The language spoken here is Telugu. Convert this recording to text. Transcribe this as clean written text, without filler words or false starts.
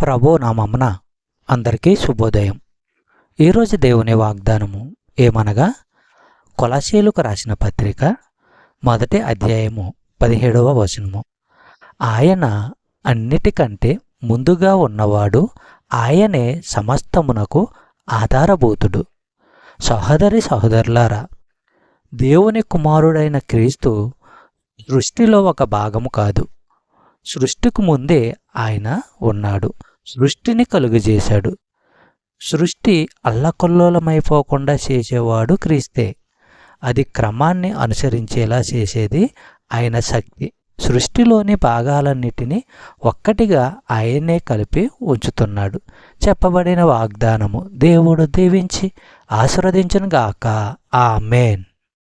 ప్రభు నామమున అందరికీ శుభోదయం. ఈరోజు దేవుని వాగ్దానము ఏమనగా, కొలస్సీయులకు రాసిన పత్రిక 1వ అధ్యాయము 17వ వచనము. ఆయన అన్నిటికంటే ముందుగా ఉన్నవాడు, ఆయనే సమస్తమునకు ఆధారభూతుడు. సహోదరి సహోదరులారా, దేవుని కుమారుడైన క్రీస్తు సృష్టిలో ఒక భాగము కాదు. సృష్టికి ముందే ఆయన ఉన్నాడు. సృష్టిని కలుగజేశాడు. సృష్టి అల్లకల్లోలమైపోకుండా చేసేవాడు క్రీస్తే. అది క్రమాన్ని అనుసరించేలా చేసేది ఆయన శక్తి. సృష్టిలోని భాగాలన్నిటినీ ఒక్కటిగా ఆయనే కలిపి ఉంచుతున్నాడు. చెప్పబడిన వాగ్దానము దేవుడు దీవించి ఆశీర్వదించును గాక. ఆమేన్.